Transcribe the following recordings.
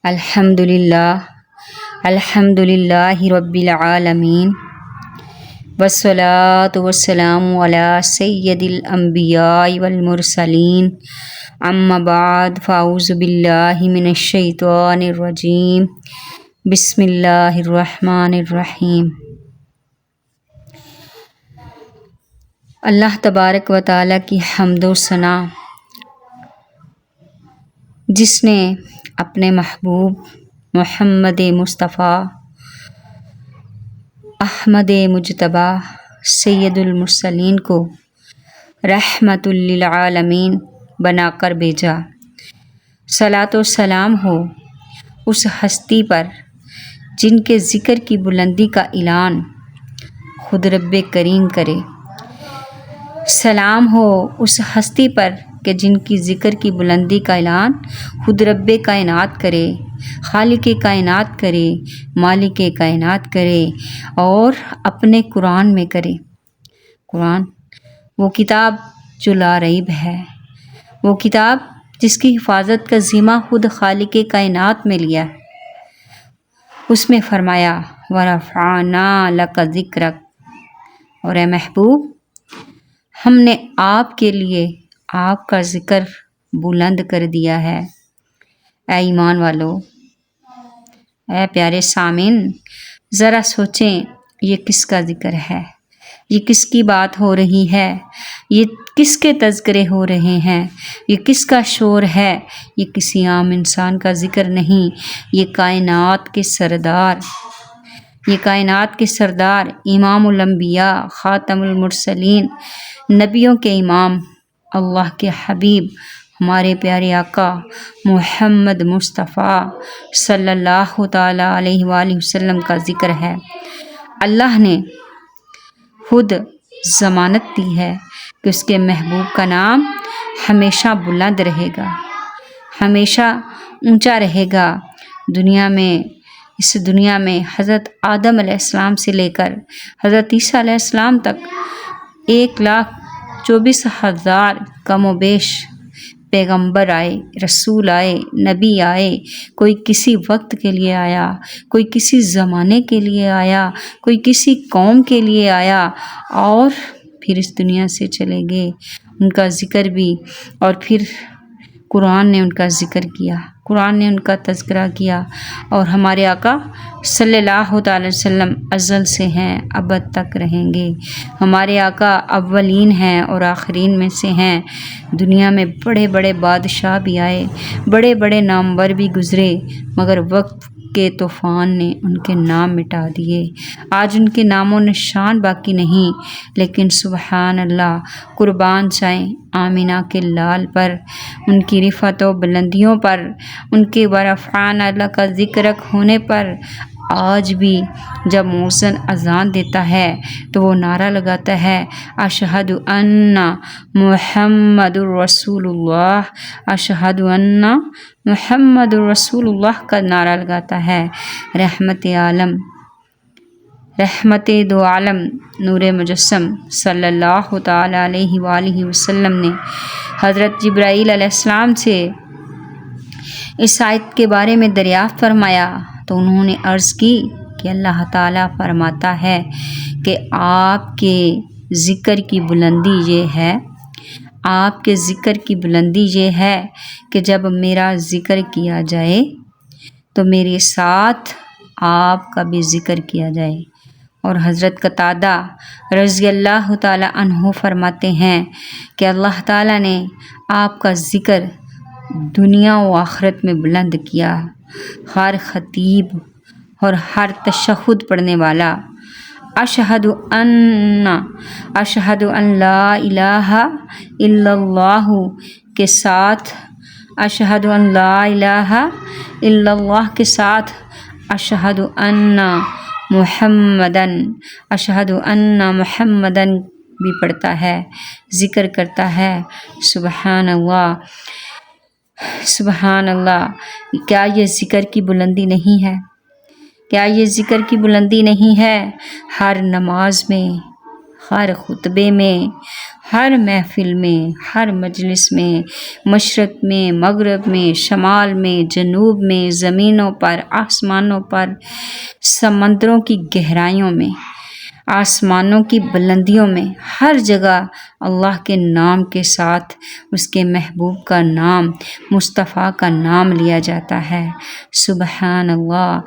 الحمد للہ رب العالمین والصلاة والسلام علی سید الانبیاء والمرسلین اما بعد فاعوذ باللہ من الشیطان الرجیم بسم اللہ الرحمن الرحیم۔ اللہ تبارک و تعالیٰ کی حمد و ثنا جس نے اپنے محبوب محمد مصطفیٰ احمد مجتبیٰ سید المرسلین کو رحمت للعالمین بنا کر بھیجا۔ صلاۃ و سلام ہو اس ہستی پر جن کے ذکر کی بلندی کا اعلان خود رب کریم کرے۔ سلام ہو اس ہستی پر کہ جن کی ذکر کی بلندی کا اعلان خود رب کائنات کرے، خالق کائنات کرے، مالک کائنات کرے اور اپنے قرآن میں کرے۔ قرآن وہ کتاب جو لا ریب ہے، وہ کتاب جس کی حفاظت کا ذمہ خود خالق کائنات میں لیا ہے۔ اس میں فرمایا وَرَفَعْنَا لَكَ ذِكْرَكَ، اور اے محبوب ہم نے آپ کے لیے آپ کا ذکر بلند کر دیا ہے۔ اے ایمان والو، اے پیارے سامعین، ذرا سوچیں یہ کس کا ذکر ہے، یہ کس کی بات ہو رہی ہے، یہ کس کے تذکرے ہو رہے ہیں، یہ کس کا شور ہے۔ یہ کسی عام انسان کا ذکر نہیں، یہ کائنات کے سردار امام الانبیاء خاتم المرسلین، نبیوں کے امام، اللہ کے حبیب، ہمارے پیارے آقا محمد مصطفیٰ صلی اللہ تعالیٰ علیہ وآلہ وسلم کا ذکر ہے۔ اللہ نے خود ضمانت دی ہے کہ اس کے محبوب کا نام ہمیشہ بلند رہے گا، ہمیشہ اونچا رہے گا۔ اس دنیا میں حضرت آدم علیہ السلام سے لے کر حضرت عیسیٰ علیہ السلام تک 1,24,000 کم و بیش پیغمبر آئے، رسول آئے، نبی آئے۔ کوئی کسی وقت کے لیے آیا، کوئی کسی زمانے کے لیے آیا، کوئی کسی قوم کے لیے آیا اور پھر اس دنیا سے چلے گئے۔ ان کا ذکر بھی، اور پھر قرآن نے ان کا ذکر کیا، قرآن نے ان کا تذکرہ کیا۔ اور ہمارے آقا صلی اللہ تعالی وسلم ازل سے ہیں، ابد تک رہیں گے۔ ہمارے آقا اولین ہیں اور آخرین میں سے ہیں۔ دنیا میں بڑے بڑے بادشاہ بھی آئے، بڑے بڑے نامور بھی گزرے، مگر وقت کے طوفان نے ان کے نام مٹا دیے۔ آج ان کے نام و نشان باقی نہیں، لیکن سبحان اللہ، قربان جائیں آمینہ کے لال پر، ان کی رفعت و بلندیوں پر، ان کے ورفعنا لک ذکرک ہونے پر۔ آج بھی جب مؤذن اذان دیتا ہے تو وہ نعرہ لگاتا ہے اشہد ان محمد الرسول اللہ، اشہد ان محمد الرسول اللہ کا نعرہ لگاتا ہے۔ رحمت دو عالم نور مجسم صلی اللہ تعالیٰ علیہ وآلہ وسلم نے حضرت جبرائیل علیہ السلام سے اس آیت کے بارے میں دریافت فرمایا تو انہوں نے عرض کی کہ اللہ تعالیٰ فرماتا ہے کہ آپ کے ذکر کی بلندی یہ ہے، آپ کے ذکر کی بلندی یہ ہے کہ جب میرا ذکر کیا جائے تو میرے ساتھ آپ کا بھی ذکر کیا جائے۔ اور حضرت قتادہ رضی اللہ تعالیٰ عنہ فرماتے ہیں کہ اللہ تعالیٰ نے آپ کا ذکر دنیا و آخرت میں بلند کیا۔ ہر خطیب اور ہر تشہد پڑھنے والا اشہد ان لا الہ الا اللہ کے ساتھ، اشہد ان لا الہ الا اللہ کے ساتھ اشہد ان محمدن بھی پڑھتا ہے، ذکر کرتا ہے۔ سبحان اللہ، سبحان اللہ۔ کیا یہ ذکر کی بلندی نہیں ہے؟ کیا یہ ذکر کی بلندی نہیں ہے؟ ہر نماز میں ہر خطبے میں، ہر محفل میں، ہر مجلس میں، مشرق میں، مغرب میں، شمال میں، جنوب میں، زمینوں پر، آسمانوں پر، سمندروں کی گہرائیوں میں، آسمانوں کی بلندیوں میں، ہر جگہ اللہ کے نام کے ساتھ اس کے محبوب کا نام، مصطفیٰ کا نام لیا جاتا ہے۔ سبحان اللہ۔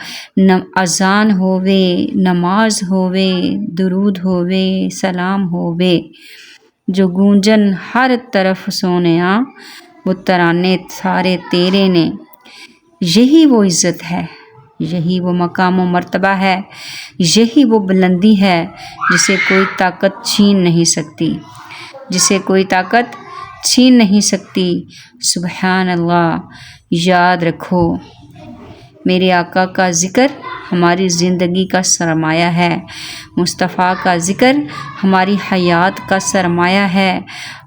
اذان ہووے، نماز ہووے، درود ہووے، سلام ہووے، جو گونجن ہر طرف سونیا، وہ ترانے سارے تیرے نے۔ یہی وہ عزت ہے، یہی وہ مقام و مرتبہ ہے، یہی وہ بلندی ہے جسے کوئی طاقت چھین نہیں سکتی، جسے کوئی طاقت چھین نہیں سکتی۔ سبحان اللہ۔ یاد رکھو، میرے آقا کا ذکر ہماری زندگی کا سرمایہ ہے، مصطفیٰ کا ذکر ہماری حیات کا سرمایہ ہے،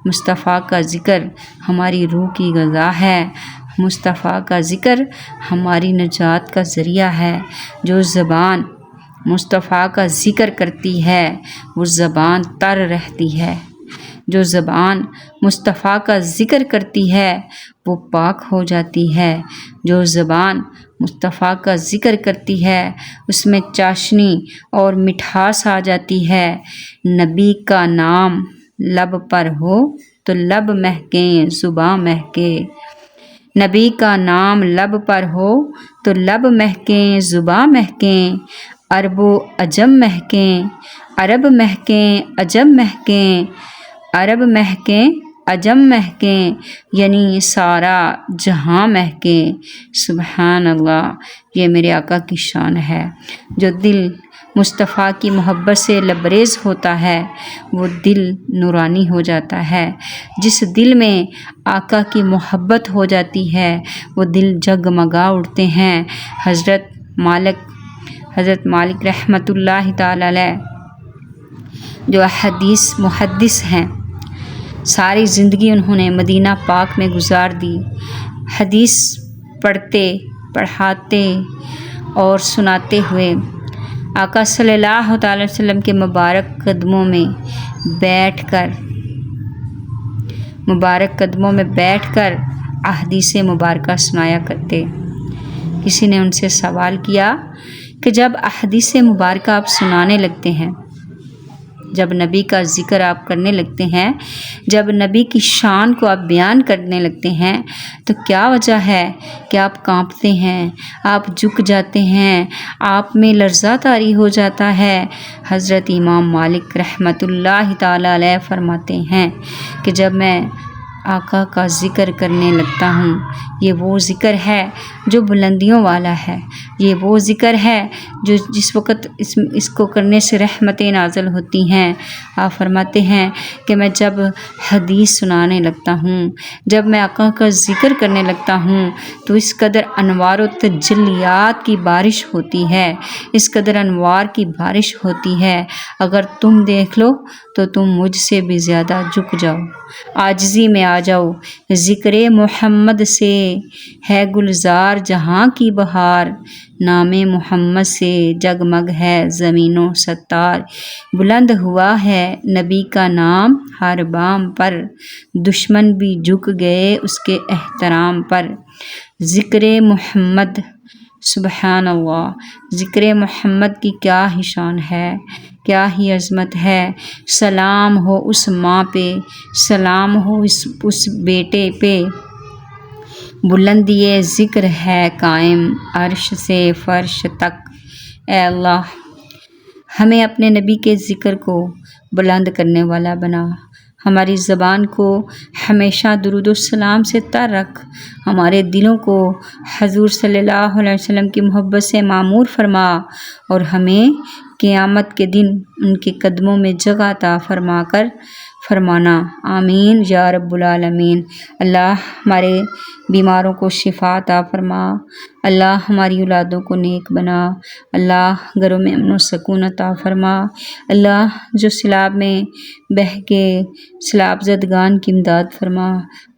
مصطفیٰ کا ذکر ہماری روح کی غذا ہے، مصطفیٰ کا ذکر ہماری نجات کا ذریعہ ہے۔ جو زبان مصطفیٰ کا ذکر کرتی ہے وہ زبان تر رہتی ہے، جو زبان مصطفیٰ کا ذکر کرتی ہے وہ پاک ہو جاتی ہے، جو زبان مصطفیٰ کا ذکر کرتی ہے اس میں چاشنی اور مٹھاس آ جاتی ہے۔ نبی کا نام لب پر ہو تو لب مہکیں، زباں مہکے۔ نبی کا نام لب پر ہو تو لب مہکیں، زباں مہکیں، عرب و عجم مہکیں، عرب مہکیں، عجم مہکیں، عرب مہکیں، عجم مہکیں، یعنی سارا جہاں مہکیں۔ سبحان اللہ۔ یہ میرے آقا کی شان ہے۔ جو دل مصطفیٰ کی محبت سے لبریز ہوتا ہے وہ دل نورانی ہو جاتا ہے۔ جس دل میں آقا کی محبت ہو جاتی ہے وہ دل جگمگا اٹھتے ہیں۔ حضرت مالک رحمۃ اللہ تعالی علیہ جو حدیث محدث ہیں، ساری زندگی انہوں نے مدینہ پاک میں گزار دی، حدیث پڑھتے، پڑھاتے اور سناتے ہوئے آقا صلی اللہ تعالی وسلم کے مبارک قدموں میں بیٹھ کر احادیث مبارکہ سنایا کرتے۔ کسی نے ان سے سوال کیا کہ جب احادیث مبارکہ آپ سنانے لگتے ہیں، جب نبی کا ذکر آپ کرنے لگتے ہیں، جب نبی کی شان کو آپ بیان کرنے لگتے ہیں تو کیا وجہ ہے کہ آپ کانپتے ہیں، آپ جھک جاتے ہیں، آپ میں لرزہ طاری ہو جاتا ہے؟ حضرت امام مالک رحمۃ اللہ تعالی علیہ فرماتے ہیں کہ جب میں آقا کا ذکر کرنے لگتا ہوں، یہ وہ ذکر ہے جو بلندیوں والا ہے، یہ وہ ذکر ہے جو جس وقت اس کو کرنے سے رحمتیں نازل ہوتی ہیں۔ آپ فرماتے ہیں کہ میں جب حدیث سنانے لگتا ہوں، جب میں آقا کا ذکر کرنے لگتا ہوں تو اس قدر انوار و تجلیات کی بارش ہوتی ہے، اس قدر انوار کی بارش ہوتی ہے، اگر تم دیکھ لو تو تم مجھ سے بھی زیادہ جھک جاؤ، عاجزی میں آ جاؤ۔ ذکر محمد سے ہے گلزار جہاں کی بہار، نام محمد سے جگمگ ہے زمین و ستار، بلند ہوا ہے نبی کا نام ہر بام پر، دشمن بھی جھک گئے اس کے احترام پر۔ ذکر محمد، سبحان اللہ، ذکر محمد کی کیا ہی شان ہے، کیا ہی عظمت ہے۔ سلام ہو اس ماں پہ، سلام ہو اس بیٹے پہ، بلندی ذکر ہے قائم عرش سے فرش تک۔ اے اللہ ہمیں اپنے نبی کے ذکر کو بلند کرنے والا بنا، ہماری زبان کو ہمیشہ درود و سلام سے تر رکھ، ہمارے دلوں کو حضور صلی اللہ علیہ وسلم کی محبت سے معمور فرما، اور ہمیں قیامت کے دن ان کے قدموں میں جگہ عطا فرمانا۔ آمین یا رب العالمین۔ اللہ ہمارے بیماروں کو شفا عطا فرما، اللہ ہماری اولادوں کو نیک بنا، اللہ گھروں میں امن و سکون عطا فرما، اللہ جو سیلاب میں بہہ کے سیلاب زدگان کی امداد فرما،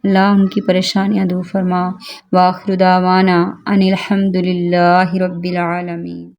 اللہ ان کی پریشانیاں دور فرما۔ وآخر دعوانا ان الحمد للہ رب العالمین۔